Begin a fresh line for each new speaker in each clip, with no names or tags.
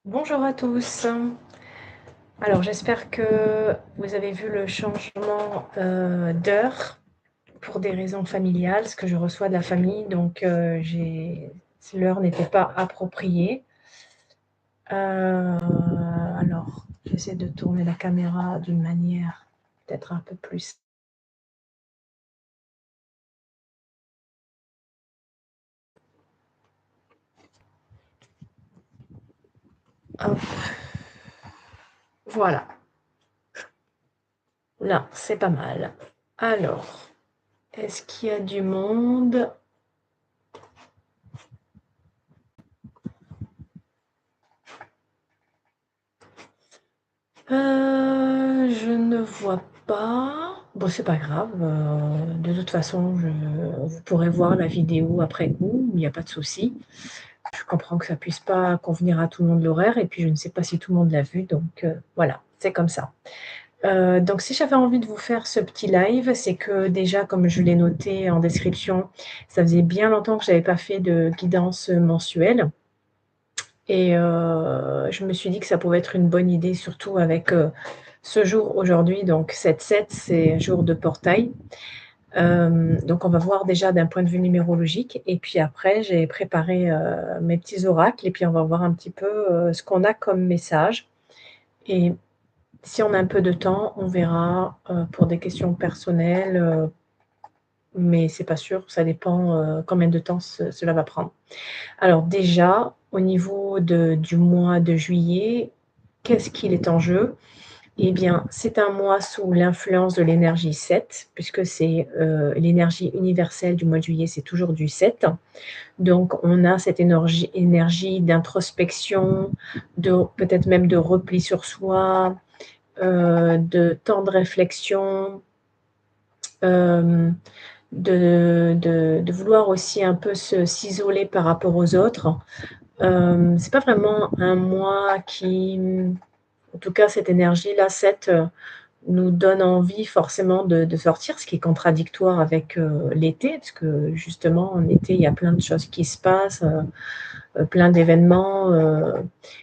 Bonjour à tous. Alors j'espère que vous avez vu le changement, d'heure pour des raisons familiales, parce que je reçois de la famille donc j'ai l'heure n'était pas appropriée. Alors j'essaie de tourner la caméra d'une manière peut-être un peu plus hop, voilà. Là, c'est pas mal. Alors, est-ce qu'il y a du monde? Je ne vois pas. Bon, c'est pas grave, de toute façon, vous pourrez voir la vidéo après coup, il n'y a pas de souci. Je comprends que ça puisse pas convenir à tout le monde l'horaire et puis je ne sais pas si tout le monde l'a vu donc voilà, c'est comme ça. Donc si j'avais envie de vous faire ce petit live, c'est que déjà comme je l'ai noté en description, ça faisait bien longtemps que j'avais pas fait de guidance mensuelle et je me suis dit que ça pouvait être une bonne idée surtout avec, ce jour aujourd'hui, donc 7-7, c'est jour de portail. Donc on va voir déjà d'un point de vue numérologique et puis après j'ai préparé, mes petits oracles et puis on va voir un petit peu, ce qu'on a comme message et si on a un peu de temps, on verra, pour des questions personnelles, mais c'est pas sûr, ça dépend, combien de temps cela va prendre. Alors déjà, au niveau du mois de juillet, qu'est-ce qu'il est en jeu? Eh bien, c'est un mois sous l'influence de l'énergie 7, puisque c'est l'énergie universelle du mois de juillet, c'est toujours du 7. Donc, on a cette énergie d'introspection, peut-être même de repli sur soi, de temps de réflexion, euh, de vouloir aussi un peu s'isoler par rapport aux autres. C'est pas vraiment un mois qui, en tout cas, cette énergie-là, 7, nous donne envie forcément de sortir, ce qui est contradictoire avec l'été, parce que justement en été, il y a plein de choses qui se passent, plein d'événements.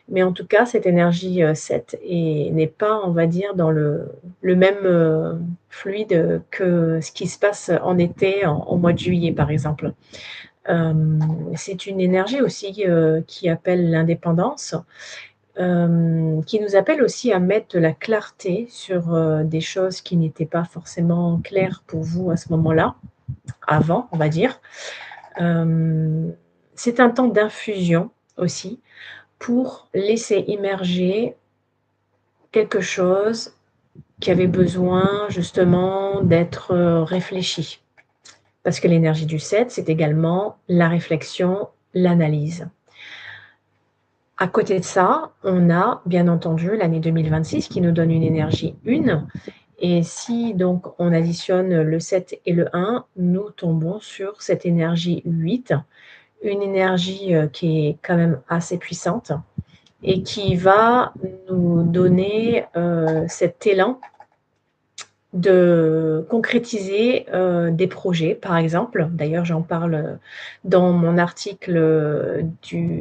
Mais en tout cas, cette énergie 7 n'est pas, on va dire, dans le même fluide que ce qui se passe en été, au mois de juillet, par exemple. Euh, c'est une énergie aussi qui appelle l'indépendance, qui nous appelle aussi à mettre de la clarté sur, des choses qui n'étaient pas forcément claires pour vous à ce moment-là, avant, on va dire. Hem, c'est un temps d'infusion aussi pour laisser immerger quelque chose qui avait besoin justement d'être, réfléchi. Parce que l'énergie du 7, c'est également la réflexion, l'analyse. À côté de ça, on a bien entendu l'année 2026 qui nous donne une énergie 1 et si donc on additionne le 7 et le 1, nous tombons sur cette énergie 8, une énergie, qui est quand même assez puissante et qui va nous donner, cet élan de concrétiser, des projets, par exemple. D'ailleurs, j'en parle, dans mon article,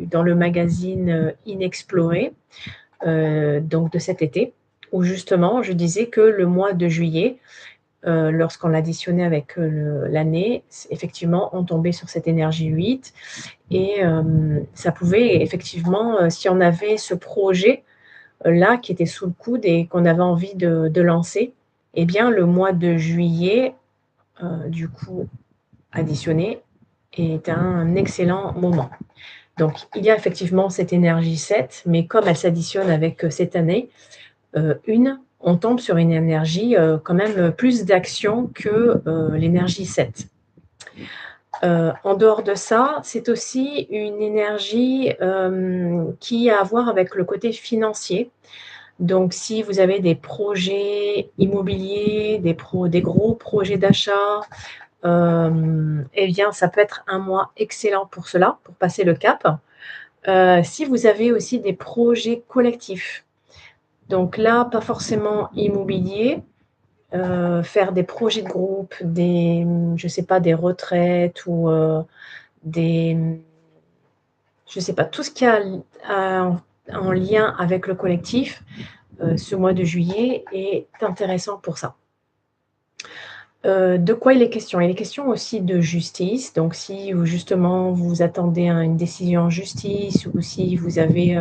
dans le magazine, Inexploré, donc de cet été, où justement je disais que le mois de juillet, lorsqu'on l'additionnait avec, l'année, effectivement, on tombait sur cette énergie 8 et ça pouvait effectivement, si on avait ce projet, là, qui était sous le coude et qu'on avait envie de lancer, eh bien, le mois de juillet, du coup, additionné, est un excellent moment. Donc, il y a effectivement cette énergie 7, mais comme elle s'additionne avec cette année, on tombe sur une énergie quand même plus d'action que l'énergie 7. En dehors de ça, c'est aussi une énergie qui a à voir avec le côté financier. Donc, si vous avez des projets immobiliers, des gros projets d'achat, eh bien, ça peut être un mois excellent pour cela, pour passer le cap. Si vous avez aussi des projets collectifs, donc là, pas forcément immobilier, faire des projets de groupe, je sais pas, des retraites ou des, je sais pas, tout ce qui a en lien avec le collectif, ce mois de juillet est intéressant pour ça. De quoi il est question? Il est question aussi de justice, donc si vous justement vous attendez à une décision en justice ou si vous avez,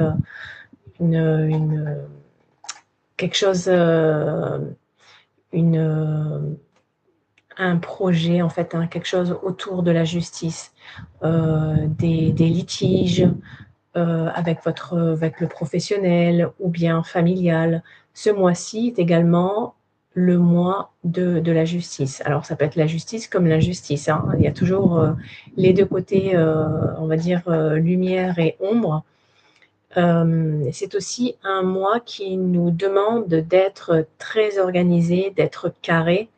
une, quelque chose, un projet en fait, hein, quelque chose autour de la justice, des litiges, avec le professionnel ou bien familial. Ce mois-ci est également le mois de la justice. Alors ça peut être la justice comme l'injustice, hein. Il y a toujours, les 2 côtés, on va dire, lumière et ombre. C'est aussi un mois qui nous demande d'être très organisés, d'être carrés,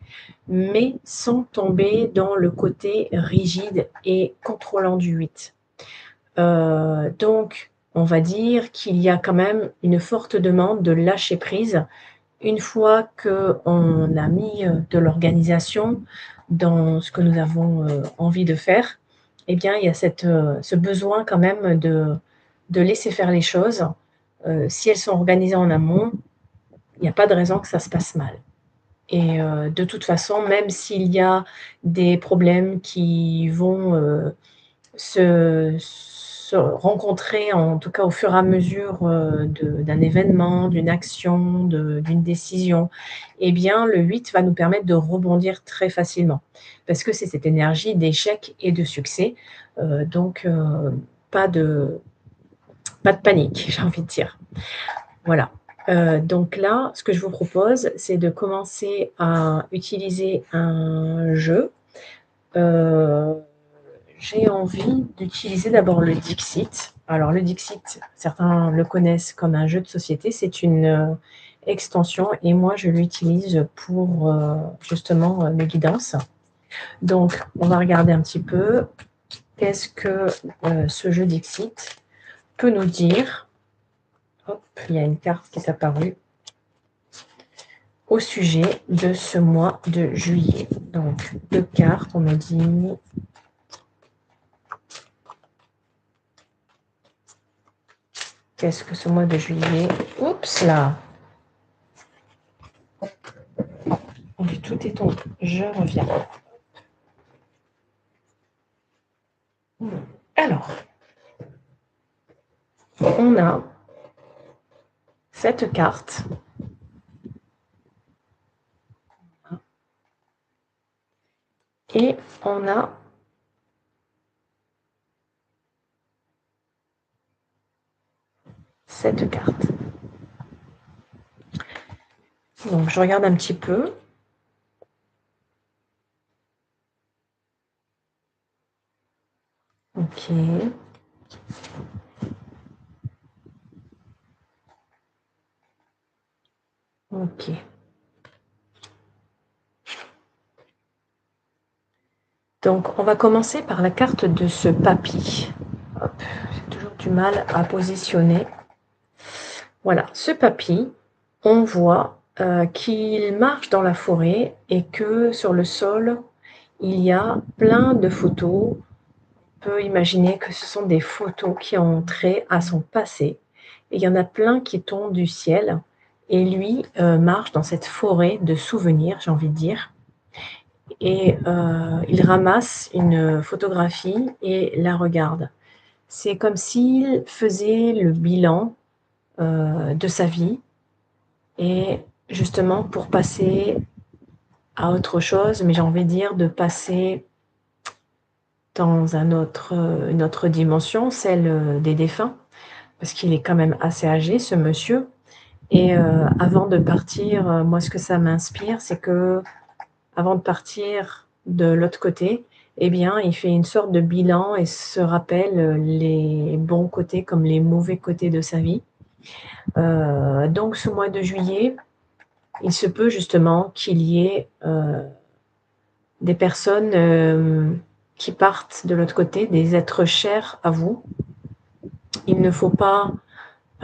mais sans tomber dans le côté rigide et contrôlant du 8. Donc, on va dire qu'il y a quand même une forte demande de lâcher prise. Une fois qu'on a mis de l'organisation dans ce que nous avons envie de faire, eh bien, il y a ce besoin quand même de laisser faire les choses. Si elles sont organisées en amont, il n'y a pas de raison que ça se passe mal. Et de toute façon, même s'il y a des problèmes qui vont se rencontrer, en tout cas au fur et à mesure d'un événement, d'une action, d'une décision, eh bien, le 8 va nous permettre de rebondir très facilement. Parce que c'est cette énergie d'échec et de succès. Donc, pas de, pas de panique, j'ai envie de dire. Voilà. Donc là, ce que je vous propose, c'est de commencer à utiliser un jeu. J'ai envie d'utiliser d'abord le Dixit. Alors le Dixit, certains le connaissent comme un jeu de société, c'est une extension et moi je l'utilise pour justement mes guidances. Donc on va regarder un petit peu qu'est-ce que ce jeu Dixit peut nous dire. Hop, il y a une carte qui est apparue au sujet de ce mois de juillet. Donc 2 cartes, on me dit. Qu'est-ce que ce mois de juillet? Oups là. Tout est tombé. Je reviens. Alors, on a cette carte. Et on a cette carte. Donc, je regarde un petit peu. Ok. Ok. Donc, on va commencer par la carte de ce papy. Hop, j'ai toujours du mal à positionner. Voilà, ce papy, on voit qu'il marche dans la forêt et que sur le sol, il y a plein de photos. On peut imaginer que ce sont des photos qui ont trait à son passé. Et il y en a plein qui tombent du ciel. Et lui marche dans cette forêt de souvenirs, j'ai envie de dire. Et il ramasse une photographie et la regarde. C'est comme s'il faisait le bilan de sa vie et justement pour passer à autre chose, mais j'ai envie de dire de passer dans une autre dimension, celle des défunts, parce qu'il est quand même assez âgé, ce monsieur. Et avant de partir, moi, ce que ça m'inspire, c'est que avant de partir de l'autre côté, eh bien, il fait une sorte de bilan et se rappelle les bons côtés comme les mauvais côtés de sa vie. Donc, ce mois de juillet, il se peut justement qu'il y ait des personnes qui partent de l'autre côté, des êtres chers à vous. Il ne faut pas,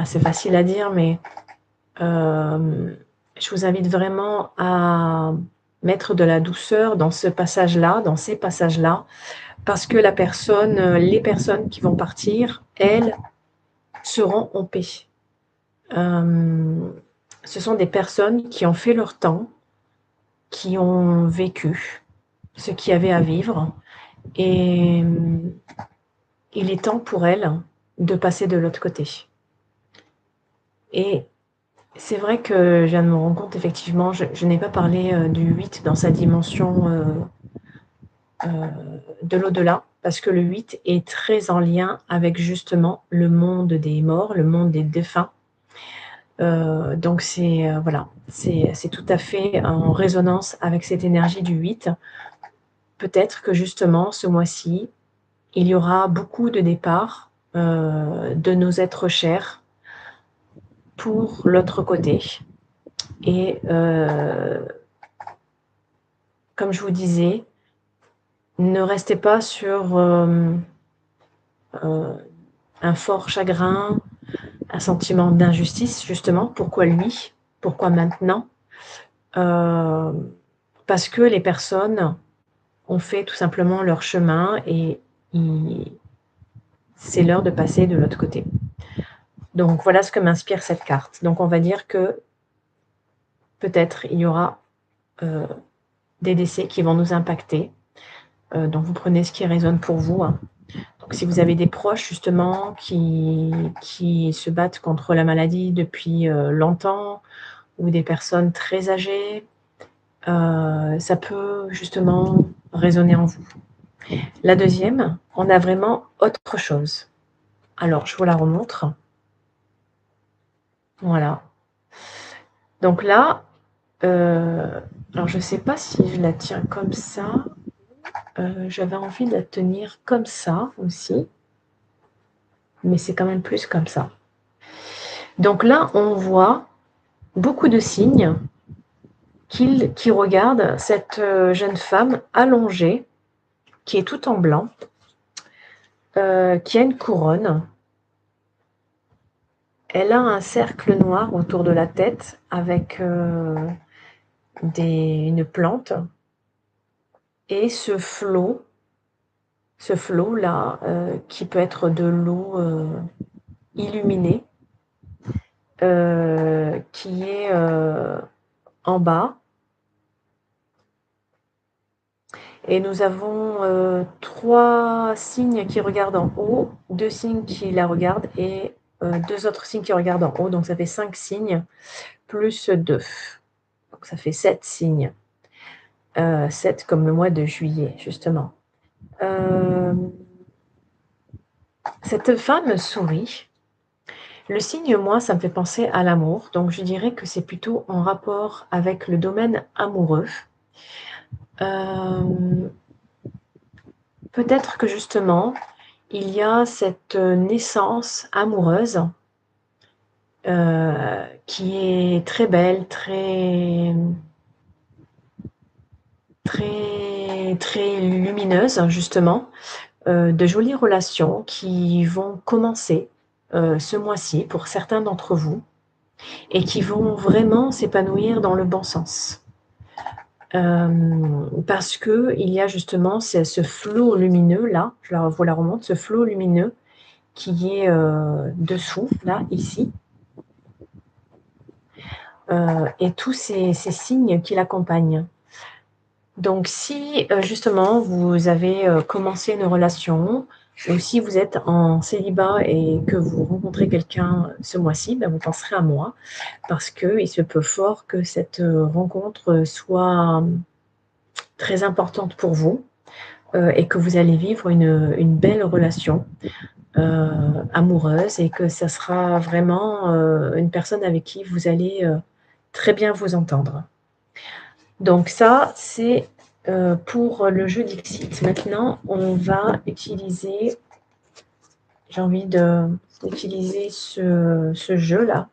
c'est facile à dire, mais je vous invite vraiment à mettre de la douceur dans ce passage-là, dans ces passages-là, parce que les personnes qui vont partir, elles, seront en paix. Ce sont des personnes qui ont fait leur temps, qui ont vécu ce qu'il y avait à vivre et il est temps pour elles de passer de l'autre côté. Et c'est vrai que je viens de me rendre compte, effectivement, je n'ai pas parlé du 8 dans sa dimension de l'au-delà, parce que le 8 est très en lien avec justement le monde des morts, le monde des défunts. Donc voilà, c'est tout à fait en résonance avec cette énergie du 8. Peut-être que justement, ce mois-ci, il y aura beaucoup de départs de nos êtres chers pour l'autre côté. Et comme je vous disais, ne restez pas sur un fort chagrin, un sentiment d'injustice, justement. Pourquoi lui? Pourquoi maintenant? Parce que les personnes ont fait tout simplement leur chemin et c'est l'heure de passer de l'autre côté. Donc voilà ce que m'inspire cette carte. Donc on va dire que peut-être il y aura des décès qui vont nous impacter. Donc vous prenez ce qui résonne pour vous. Hein. Donc si vous avez des proches justement qui se battent contre la maladie depuis longtemps ou des personnes très âgées, ça peut justement résonner en vous. La deuxième, on a vraiment autre chose. Alors je vous la remontre. Voilà. Donc là, alors je ne sais pas si je la tiens comme ça. J'avais envie de la tenir comme ça aussi, mais c'est quand même plus comme ça. Donc là, on voit beaucoup de signes qui regardent cette jeune femme allongée, qui est toute en blanc, qui a une couronne. Elle a un cercle noir autour de la tête avec une plante. Et ce flot-là, qui peut être de l'eau illuminée, qui est en bas. Et nous avons 3 signes qui regardent en haut, 2 signes qui la regardent et 2 autres signes qui regardent en haut. Donc ça fait 5 signes, plus 2. Donc ça fait 7 signes. 7 comme le mois de juillet, justement. Cette femme sourit. Le signe, moi, ça me fait penser à l'amour. Donc je dirais que c'est plutôt en rapport avec le domaine amoureux. Peut-être que justement, il y a cette naissance amoureuse qui est très belle, très lumineuse, justement, de jolies relations qui vont commencer ce mois-ci pour certains d'entre vous et qui vont vraiment s'épanouir dans le bon sens. Parce qu'il y a justement ce flot lumineux là, je vous la remonte, ce flot lumineux qui est dessous, là, ici, et tous ces signes qui l'accompagnent. Donc si justement vous avez commencé une relation, ou si vous êtes en célibat et que vous rencontrez quelqu'un ce mois-ci, ben vous penserez à moi, parce qu'il se peut fort que cette rencontre soit très importante pour vous et que vous allez vivre une belle relation amoureuse et que ça sera vraiment une personne avec qui vous allez très bien vous entendre. Donc ça, c'est pour le jeu Dixit. Maintenant, on va utiliser, j'ai envie d'utiliser ce jeu-là,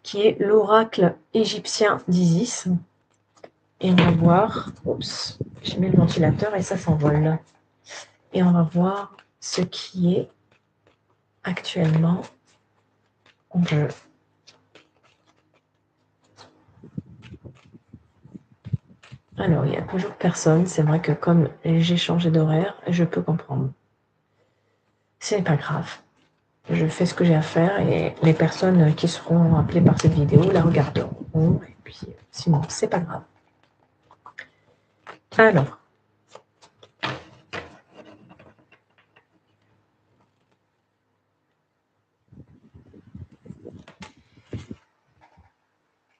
qui est l'oracle égyptien d'Isis. Et on va voir, oups, j'ai mis le ventilateur et ça s'envole. Et on va voir ce qui est actuellement en jeu. Alors, il n'y a toujours personne. C'est vrai que comme j'ai changé d'horaire, je peux comprendre. Ce n'est pas grave. je fais ce que j'ai à faire et les personnes qui seront appelées par cette vidéo la regarderont. Et puis, sinon, c'est pas grave.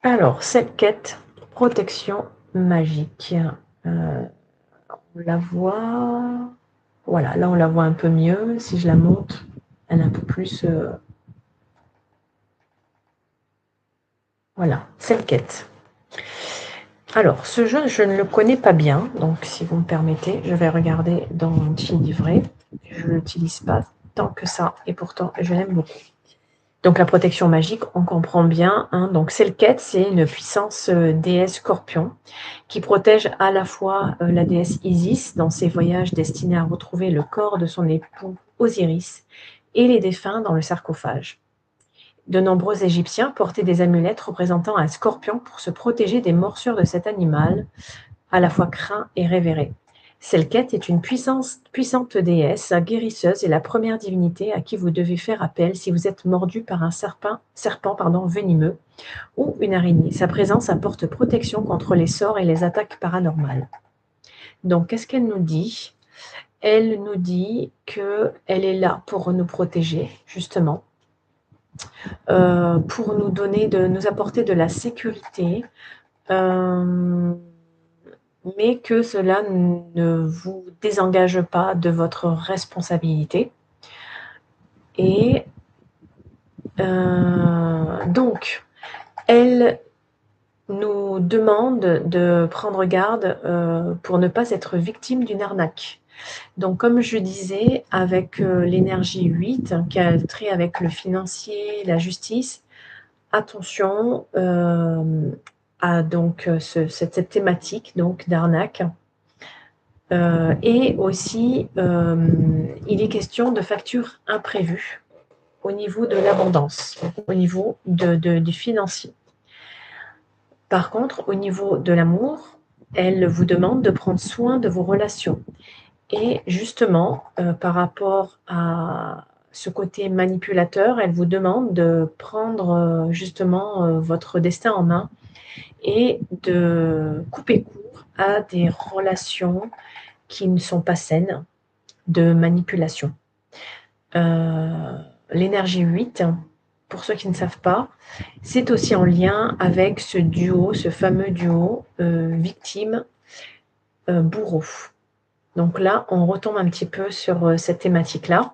Alors, cette quête, protection magique. On la voit... Voilà, là on la voit un peu mieux. Si je la monte, elle est un peu plus... Voilà, cette quête. Alors, ce jeu, je ne le connais pas bien. Donc, si vous me permettez, je vais regarder dans mon petit livret. Je ne l'utilise pas tant que ça. Et pourtant, je l'aime beaucoup. Donc la protection magique, on comprend bien. Hein, donc Selket, c'est une puissance déesse scorpion qui protège à la fois la déesse Isis dans ses voyages destinés à retrouver le corps de son époux Osiris et les défunts dans le sarcophage. De nombreux Égyptiens portaient des amulettes représentant un scorpion pour se protéger des morsures de cet animal, à la fois craint et révéré. Selket est une puissante déesse guérisseuse et la première divinité à qui vous devez faire appel si vous êtes mordu par un serpent venimeux ou une araignée. Sa présence apporte protection contre les sorts et les attaques paranormales. Donc, qu'est-ce qu'elle nous dit? Elle nous dit qu'elle est là pour nous protéger, justement, pour nous apporter de la sécurité, mais que cela ne vous désengage pas de votre responsabilité. Et donc, elle nous demande de prendre garde pour ne pas être victime d'une arnaque. Donc, comme je disais, avec l'énergie 8, qui a trait avec le financier, la justice, attention à donc, cette thématique donc, d'arnaque. Et aussi, il est question de factures imprévues au niveau de l'abondance, au niveau du financier. Par contre, au niveau de l'amour, elle vous demande de prendre soin de vos relations. Et justement, par rapport à ce côté manipulateur, elle vous demande de prendre justement votre destin en main et de couper court à des relations qui ne sont pas saines de manipulation. L'énergie 8, pour ceux qui ne savent pas, c'est aussi en lien avec ce duo, ce fameux duo victime-bourreau. Donc là, on retombe un petit peu sur cette thématique-là.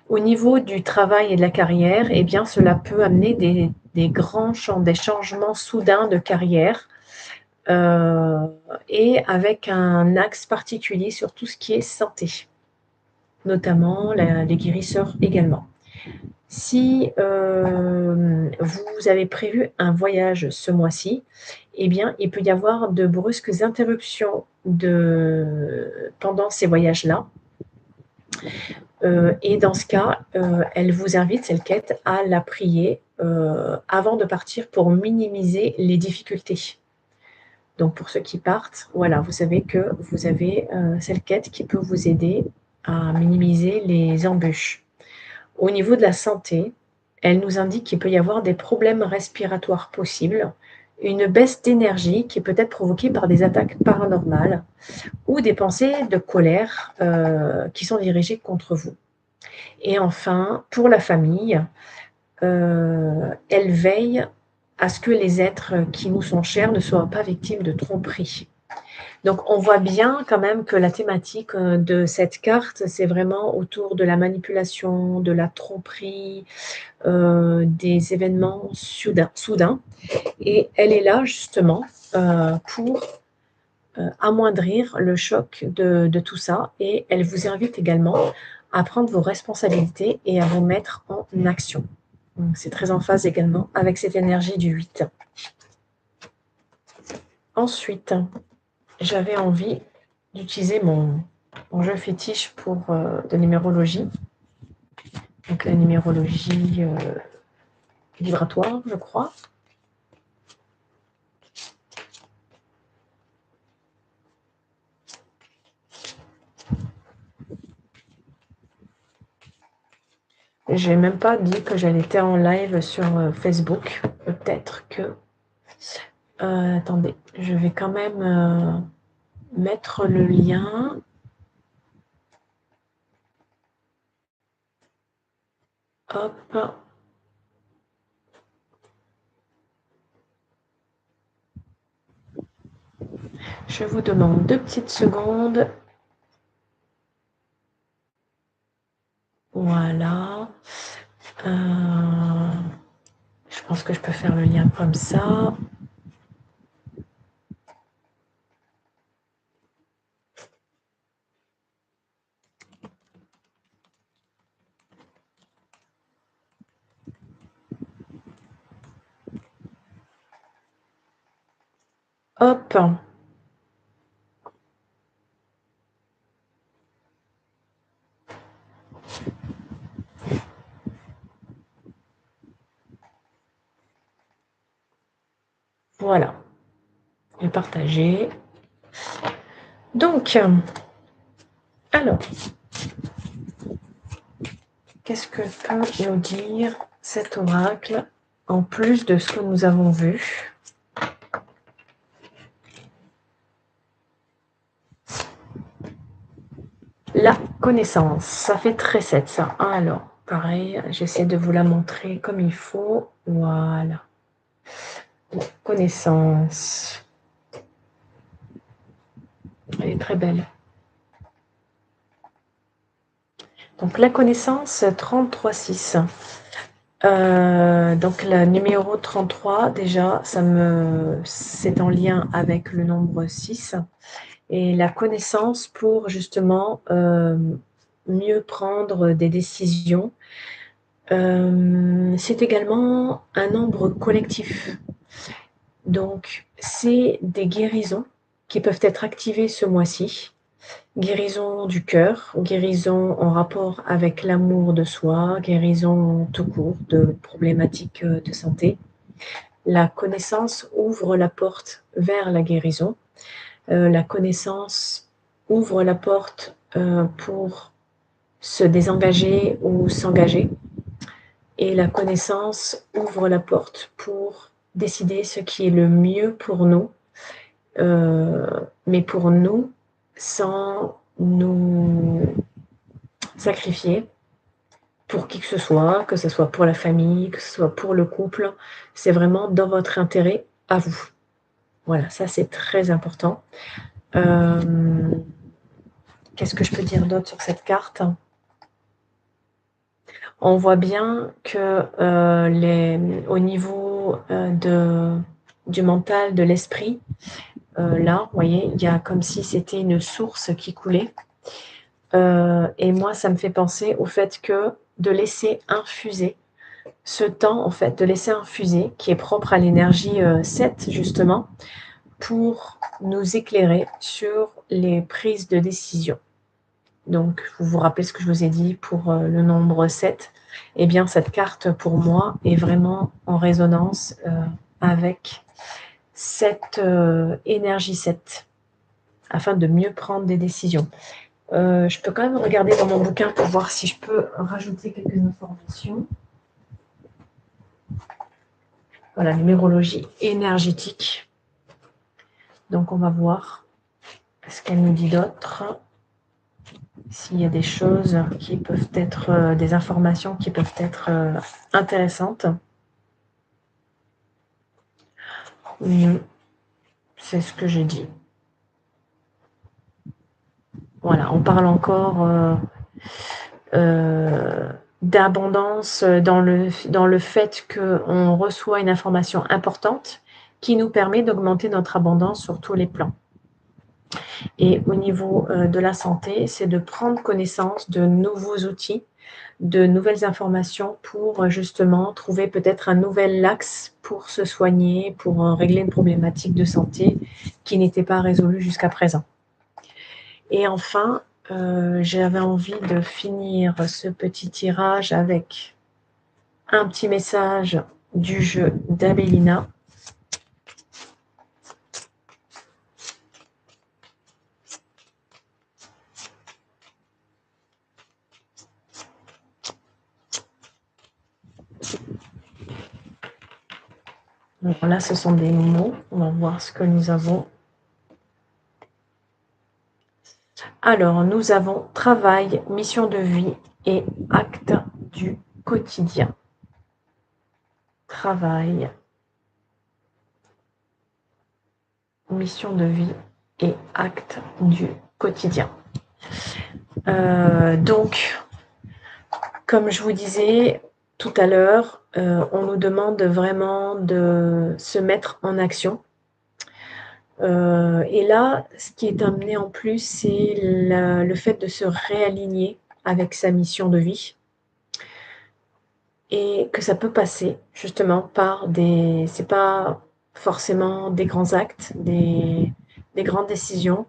Au niveau du travail et de la carrière, eh bien, cela peut amener des des changements soudains de carrière et avec un axe particulier sur tout ce qui est santé, notamment les guérisseurs également. Si vous avez prévu un voyage ce mois-ci, eh bien, il peut y avoir de brusques interruptions pendant ces voyages-là. Et dans ce cas, elle vous invite, Selket, à la prier avant de partir pour minimiser les difficultés. Donc, pour ceux qui partent, voilà, vous savez que vous avez Selket qui peut vous aider à minimiser les embûches. Au niveau de la santé, elle nous indique qu'il peut y avoir des problèmes respiratoires possibles, une baisse d'énergie qui peut être provoquée par des attaques paranormales ou des pensées de colère qui sont dirigées contre vous. Et enfin, pour la famille, elle veille à ce que les êtres qui nous sont chers ne soient pas victimes de tromperies. Donc, on voit bien quand même que la thématique de cette carte, c'est vraiment autour de la manipulation, de la tromperie, des événements soudains. Et elle est là justement pour amoindrir le choc de tout ça. Et elle vous invite également à prendre vos responsabilités et à vous mettre en action. C'est très en phase également avec cette énergie du 8. Ensuite, j'avais envie d'utiliser mon jeu fétiche pour de numérologie. Donc la numérologie vibratoire, je crois. J'ai même pas dit que j'allais être en live sur Facebook. Peut-être que... attendez, je vais quand même mettre le lien. Hop. Je vous demande 2 petites secondes. Voilà. Je pense que je peux faire le lien comme ça. Hop. Voilà. Et partager. Donc, alors, qu'est-ce que peut nous dire cet oracle en plus de ce que nous avons vu? La connaissance, ça fait très 7 ça. Alors, pareil, j'essaie de vous la montrer comme il faut. Voilà. La connaissance. Elle est très belle. Donc, la connaissance 33-6. Donc, le numéro 33, déjà, c'est en lien avec le nombre 6. Et la connaissance pour justement mieux prendre des décisions. C'est également un nombre collectif. Donc, c'est des guérisons qui peuvent être activées ce mois-ci. Guérison du cœur, guérison en rapport avec l'amour de soi, guérison tout court de problématiques de santé. La connaissance ouvre la porte vers la guérison. La connaissance ouvre la porte pour se désengager ou s'engager. Et la connaissance ouvre la porte pour décider ce qui est le mieux pour nous, mais pour nous, sans nous sacrifier pour qui que ce soit pour la famille, que ce soit pour le couple. C'est vraiment dans votre intérêt à vous. Voilà, ça c'est très important. Qu'est-ce que je peux dire d'autre sur cette carte? On voit bien que au niveau du mental, de l'esprit, là, vous voyez, il y a comme si c'était une source qui coulait. Et moi, ça me fait penser au fait que de laisser infuser ce temps, en fait, de laisser infuser, qui est propre à l'énergie 7, justement, pour nous éclairer sur les prises de décision. Donc, vous vous rappelez ce que je vous ai dit pour le nombre 7. Eh bien, cette carte, pour moi, est vraiment en résonance avec cette énergie 7, afin de mieux prendre des décisions. Je peux quand même regarder dans mon bouquin pour voir si je peux rajouter quelques informations. Voilà, numérologie énergétique. Donc, on va voir ce qu'elle nous dit d'autre. S'il y a des choses qui peuvent être, des informations qui peuvent être intéressantes. C'est ce que j'ai dit. Voilà, on parle encore d'abondance dans le fait qu'on reçoit une information importante qui nous permet d'augmenter notre abondance sur tous les plans. Et au niveau de la santé, c'est de prendre connaissance de nouveaux outils, de nouvelles informations pour justement trouver peut-être un nouvel axe pour se soigner, pour régler une problématique de santé qui n'était pas résolue jusqu'à présent. Et enfin, j'avais envie de finir ce petit tirage avec un petit message du jeu d'Abélina. Alors là, ce sont des mots. On va voir ce que nous avons. Alors, nous avons travail, mission de vie et acte du quotidien. Travail, mission de vie et acte du quotidien. Donc, comme je vous disais tout à l'heure, on nous demande vraiment de se mettre en action. Et là, ce qui est amené en plus, c'est le fait de se réaligner avec sa mission de vie. Et que ça peut passer justement par des... C'est pas forcément des grands actes, des grandes décisions,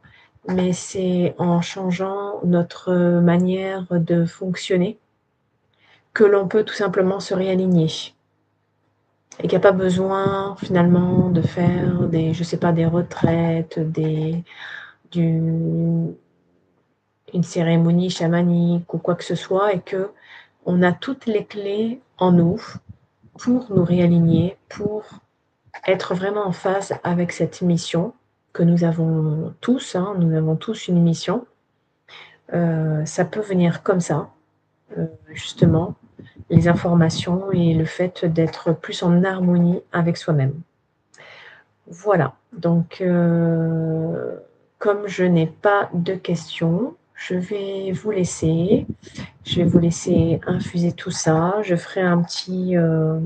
mais c'est en changeant notre manière de fonctionner que l'on peut tout simplement se réaligner. Et qu'il n'y a pas besoin finalement de faire des, je sais pas, des retraites, une cérémonie chamanique ou quoi que ce soit, et que on a toutes les clés en nous pour nous réaligner, pour être vraiment en phase avec cette mission que nous avons tous, hein, nous avons tous une mission. Ça peut venir comme ça, justement, les informations et le fait d'être plus en harmonie avec soi-même. Voilà, donc comme je n'ai pas de questions, je vais vous laisser. Je vais vous laisser infuser tout ça. Je ferai une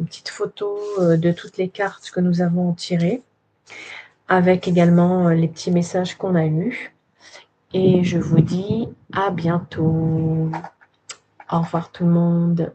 petite photo de toutes les cartes que nous avons tirées, avec également les petits messages qu'on a eus. Et je vous dis à bientôt. Au revoir tout le monde.